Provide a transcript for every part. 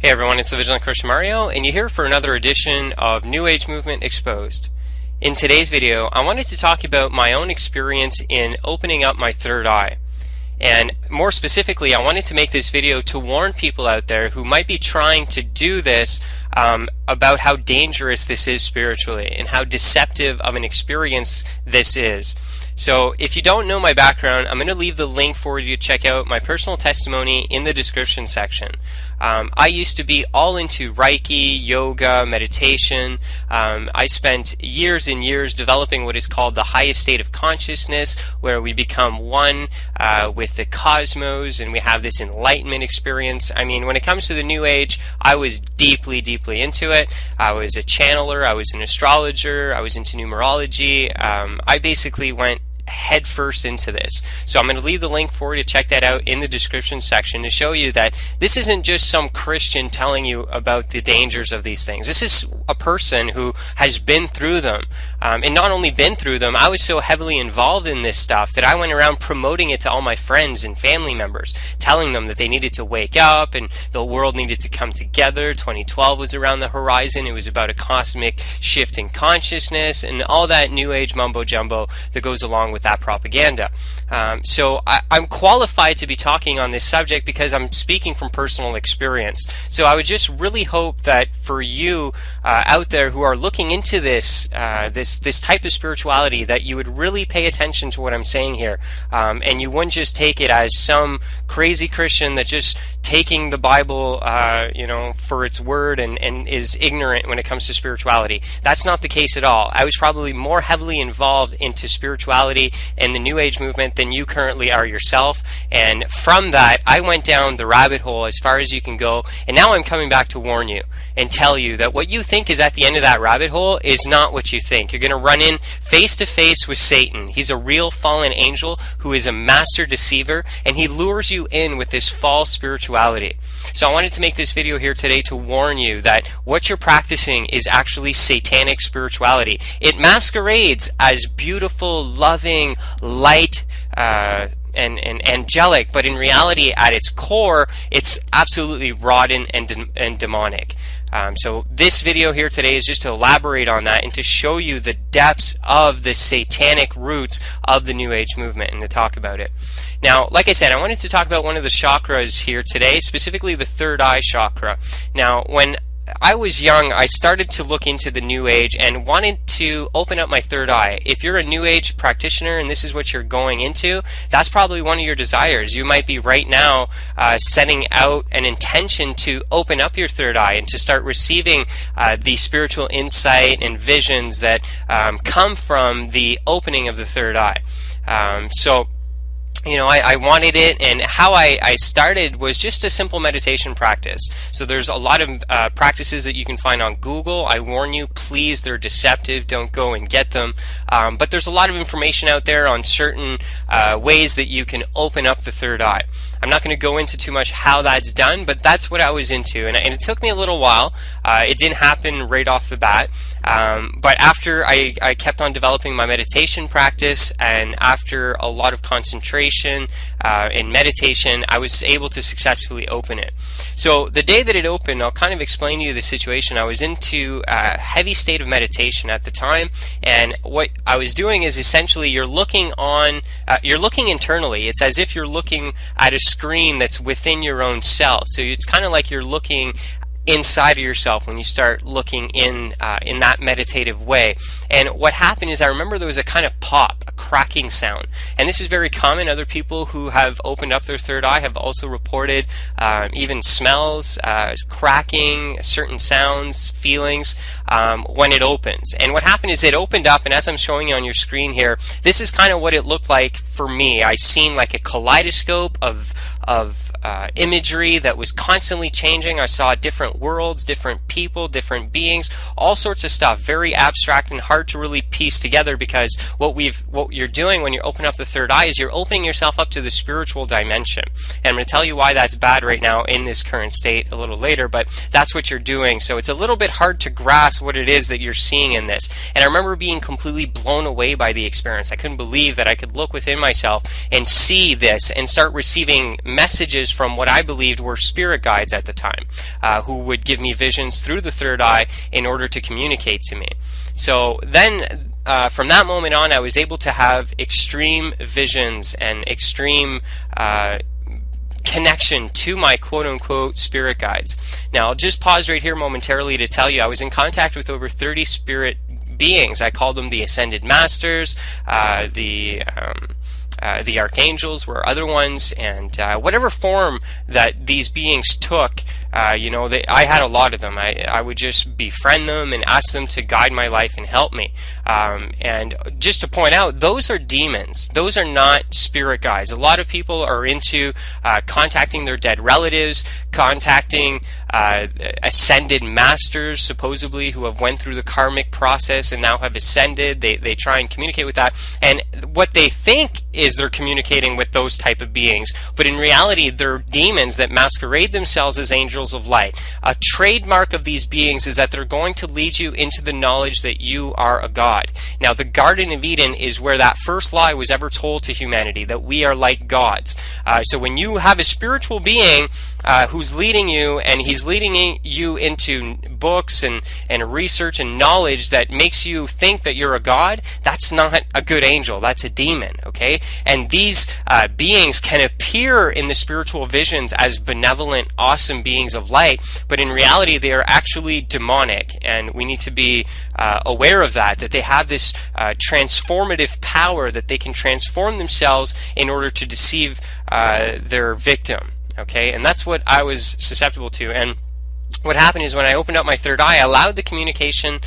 Hey everyone, it's the Vigilant Christian Mario, and you're here for another edition of New Age Movement Exposed. In today's video, I wanted to talk about my own experience in opening up my third eye. And more specifically, I wanted to make this video to warn people out there who might be trying to do this about how dangerous this is spiritually and how deceptive of an experience this is. So if you don't know my background, I'm going to leave the link for you to check out my personal testimony in the description section. I used to be all into Reiki, yoga, meditation. I spent years and years developing what is called the highest state of consciousness, where we become one with the cosmos and we have this enlightenment experience. I mean, when it comes to the New Age, I was deeply into it. I was a channeler, I was an astrologer, I was into numerology. I basically went head first into this. So I'm going to leave the link for you to check that out in the description section to show you that this isn't just some Christian telling you about the dangers of these things. This is a person who has been through them. And not only been through them, I was so heavily involved in this stuff that I went around promoting it to all my friends and family members, telling them that they needed to wake up and the world needed to come together. 2012 was around the horizon. It was about a cosmic shift in consciousness and all that New Age mumbo jumbo that goes along with that propaganda. So I'm qualified to be talking on this subject because I'm speaking from personal experience. So I would just really hope that for you out there who are looking into this type of spirituality, that you would really pay attention to what I'm saying here, and you wouldn't just take it as some crazy Christian that just taking the Bible for its word and is ignorant when it comes to spirituality. That's not the case at all. I was probably more heavily involved into spirituality and the New Age movement than you currently are yourself, and from that I went down the rabbit hole as far as you can go, and now I'm coming back to warn you and tell you that what you think is at the end of that rabbit hole is not what you think. You're going to run in face to face with Satan. He's a real fallen angel who is a master deceiver, and he lures you in with this false spirituality. So I wanted to make this video here today to warn you that what you're practicing is actually satanic spirituality. It masquerades as beautiful, loving, light, and angelic, but in reality, at its core, it's absolutely rotten and demonic. So this video here today is just to elaborate on that and to show you the depths of the satanic roots of the New Age movement and to talk about it. Now, like I said, I wanted to talk about one of the chakras here today, specifically the third eye chakra. Now, when I was young, I started to look into the New Age and wanted to open up my third eye. If you're a New Age practitioner and this is what you're going into, that's probably one of your desires. You might be right now setting out an intention to open up your third eye and to start receiving the spiritual insight and visions that come from the opening of the third eye. I wanted it, and how I started was just a simple meditation practice. So there's a lot of practices that you can find on Google. I warn you, please, they're deceptive. Don't go and get them. But there's a lot of information out there on certain ways that you can open up the third eye. I'm not going to go into too much how that's done, but that's what I was into, and it took me a little while. It didn't happen right off the bat, but after I kept on developing my meditation practice, and after a lot of concentration in meditation, I was able to successfully open it. So the day that it opened, I'll kind of explain to you the situation. I was into a heavy state of meditation at the time, and what I was doing is essentially you're looking internally. It's as if you're looking at a screen that's within your own self. So it's kind of like you're looking inside of yourself when you start looking in that meditative way. And what happened is I remember there was a kind of pop, a cracking sound. And this is very common. Other people who have opened up their third eye have also reported even smells, cracking, certain sounds, feelings when it opens. And what happened is it opened up, and as I'm showing you on your screen here, this is kind of what it looked like for me. I seen like a kaleidoscope of imagery that was constantly changing. I saw different worlds, different people, different beings, all sorts of stuff, very abstract and hard to really piece together, because what you're doing when you open up the third eye is you're opening yourself up to the spiritual dimension. And I'm going to tell you why that's bad right now in this current state a little later, but that's what you're doing. So it's a little bit hard to grasp what it is that you're seeing in this. And I remember being completely blown away by the experience. I couldn't believe that I could look within myself and see this and start receiving messages messages from what I believed were spirit guides at the time, who would give me visions through the third eye in order to communicate to me. So then from that moment on, I was able to have extreme visions and extreme connection to my quote-unquote spirit guides. Now, I'll just pause right here momentarily to tell you I was in contact with over 30 spirit beings. I called them the Ascended Masters, the archangels were other ones, and whatever form that these beings took, you know, I had a lot of them. I would just befriend them and ask them to guide my life and help me. And just to point out, those are demons. Those are not spirit guides. A lot of people are into contacting their dead relatives, contacting ascended masters, supposedly, who have went through the karmic process and now have ascended. They try and communicate with that. And what they think is they're communicating with those type of beings, but in reality, they're demons that masquerade themselves as angels of light. A trademark of these beings is that they're going to lead you into the knowledge that you are a god. Now, the Garden of Eden is where that first lie was ever told to humanity, that we are like gods. So when you have a spiritual being who's leading you, and he's leading you into books and research and knowledge that makes you think that you're a god, that's not a good angel. That's a demon, okay? And these beings can appear in the spiritual visions as benevolent, awesome beings of light, but in reality they are actually demonic, and we need to be aware of that they have this transformative power, that they can transform themselves in order to deceive their victim, okay? And that's what I was susceptible to. And what happened is, when I opened up my third eye, I allowed the communication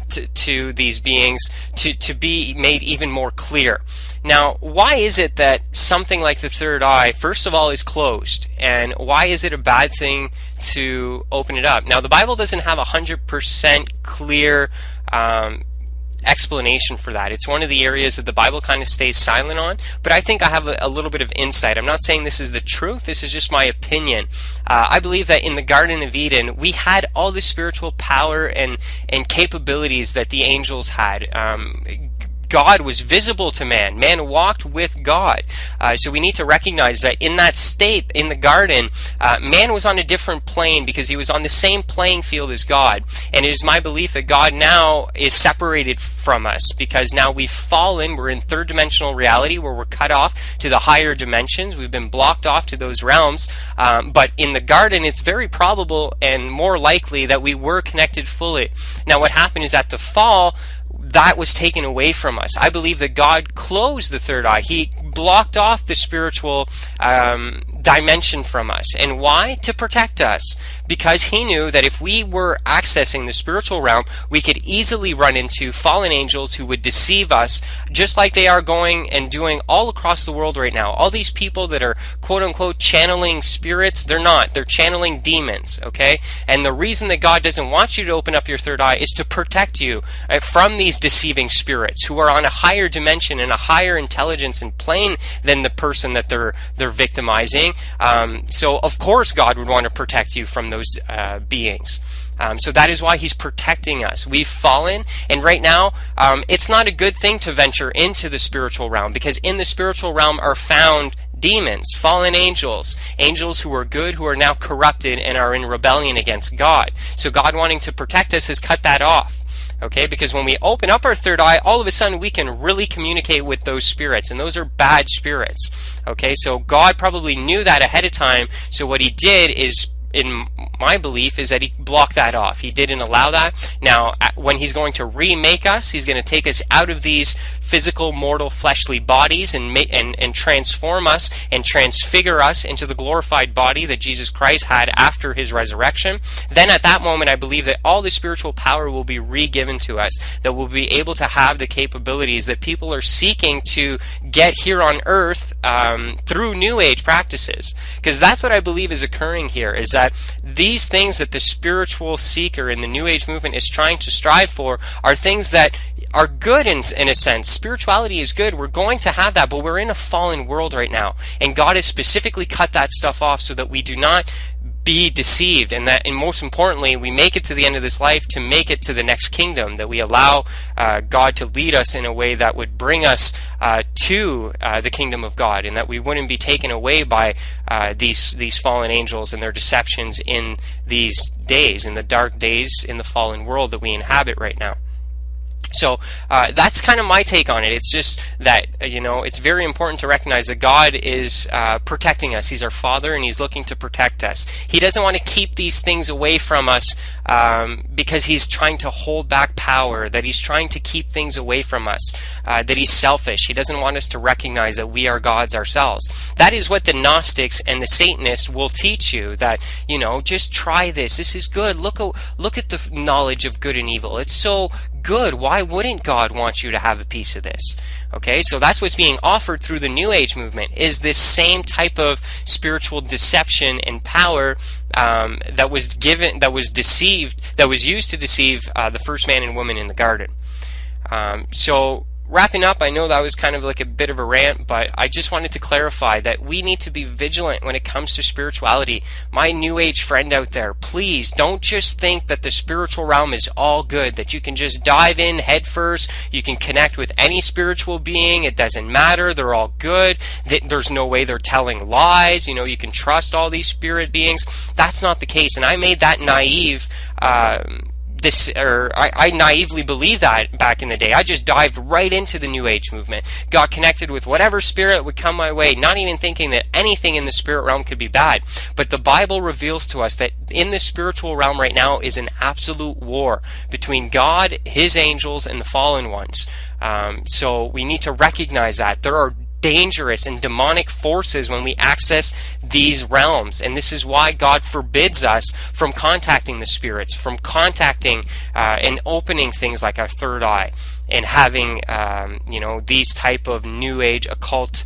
to these beings to be made even more clear. Now, why is it that something like the third eye, first of all, is closed? And why is it a bad thing to open it up? Now, the Bible doesn't have 100% clear explanation for that. It's one of the areas that the Bible kind of stays silent on, but I think I have a little bit of insight. I'm not saying this is the truth, this is just my opinion. I believe that in the Garden of Eden, we had all the spiritual power and capabilities that the angels had. God was visible to man. Man walked with God. So we need to recognize that in that state, in the garden, man was on a different plane, because he was on the same playing field as God. And it is my belief that God now is separated from us, because now we've fallen. We're in third dimensional reality, where we're cut off to the higher dimensions. We've been blocked off to those realms. But in the garden, it's very probable and more likely that we were connected fully. Now, what happened is, at the fall, that was taken away from us. I believe that God closed the third eye. He blocked off the spiritual dimension from us. And why? To protect us. Because he knew that if we were accessing the spiritual realm, we could easily run into fallen angels who would deceive us, just like they are going and doing all across the world right now. All these people that are quote-unquote channeling spirits, they're not. They're channeling demons, okay? And the reason that God doesn't want you to open up your third eye is to protect you from these deceiving spirits who are on a higher dimension and a higher intelligence and plane than the person that they're victimizing. So of course God would want to protect you from those beings. So that is why he's protecting us. We've fallen, and right now it's not a good thing to venture into the spiritual realm, because in the spiritual realm are found demons, fallen angels, angels who are good, who are now corrupted and are in rebellion against God. So God, wanting to protect us, has cut that off. Okay, because when we open up our third eye, all of a sudden we can really communicate with those spirits, and those are bad spirits. Okay, so God probably knew that ahead of time, so what he did is, in my belief, is that he blocked that off. He didn't allow that. Now, when he's going to remake us, he's going to take us out of these physical, mortal, fleshly bodies and transform us and transfigure us into the glorified body that Jesus Christ had after his resurrection. Then at that moment, I believe that all the spiritual power will be re-given to us, that we'll be able to have the capabilities that people are seeking to get here on earth through New Age practices. Because that's what I believe is occurring here, is that these things that the spiritual seeker in the New Age movement is trying to strive for are things that are good in a sense. Spirituality is good. We're going to have that, but we're in a fallen world right now. And God has specifically cut that stuff off so that we do not be deceived, and most importantly, we make it to the end of this life to make it to the next kingdom, that we allow God to lead us in a way that would bring us to the kingdom of God, and that we wouldn't be taken away by these fallen angels and their deceptions in these days, in the dark days in the fallen world that we inhabit right now. So that's kind of my take on it. It's just that, it's very important to recognize that God is protecting us. He's our Father, and He's looking to protect us. He doesn't want to keep these things away from us because He's trying to hold back power, that He's trying to keep things away from us, that He's selfish. He doesn't want us to recognize that we are gods ourselves. That is what the Gnostics and the Satanists will teach you, that, just try this. This is good. Look at the knowledge of good and evil. It's so good. Why wouldn't God want you to have a piece of this? Okay, so that's what's being offered through the New Age movement, is this same type of spiritual deception and power that was used to deceive the first man and woman in the garden. So wrapping up, I know that was kind of like a bit of a rant, but I just wanted to clarify that we need to be vigilant when it comes to spirituality. My New Age friend out there, please don't just think that the spiritual realm is all good, that you can just dive in head first, you can connect with any spiritual being, it doesn't matter, they're all good, there's no way they're telling lies, you can trust all these spirit beings. That's not the case, and I made that naive I naively believed that back in the day. I just dived right into the New Age movement, got connected with whatever spirit would come my way, not even thinking that anything in the spirit realm could be bad. But the Bible reveals to us that in the spiritual realm right now is an absolute war between God, His angels, and the fallen ones. So we need to recognize that there are dangerous and demonic forces when we access these realms, and this is why God forbids us from contacting the spirits, from contacting and opening things like our third eye, and having these type of New Age occult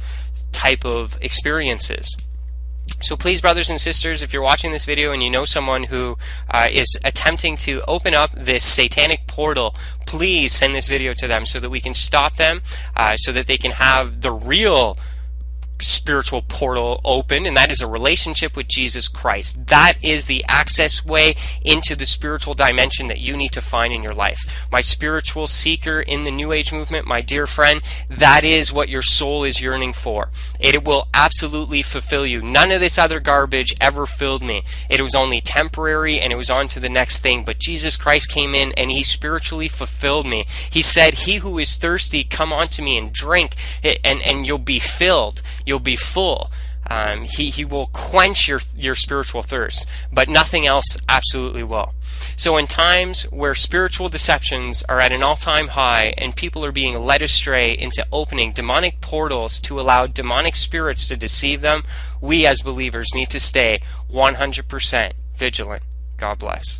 type of experiences. So please, brothers and sisters, if you're watching this video and you know someone who is attempting to open up this satanic portal, please send this video to them so that we can stop them, so that they can have the real spiritual portal open, and that is a relationship with Jesus Christ. That is the access way into the spiritual dimension that you need to find in your life. My spiritual seeker in the New Age movement, my dear friend, that is what your soul is yearning for. It will absolutely fulfill you. None of this other garbage ever filled me. It was only temporary, and it was on to the next thing. But Jesus Christ came in and He spiritually fulfilled me. He said, "He who is thirsty, come unto me and drink, and you'll be filled. You'll be full." He will quench your spiritual thirst, but nothing else absolutely will. So in times where spiritual deceptions are at an all-time high and people are being led astray into opening demonic portals to allow demonic spirits to deceive them, we as believers need to stay 100% vigilant. God bless.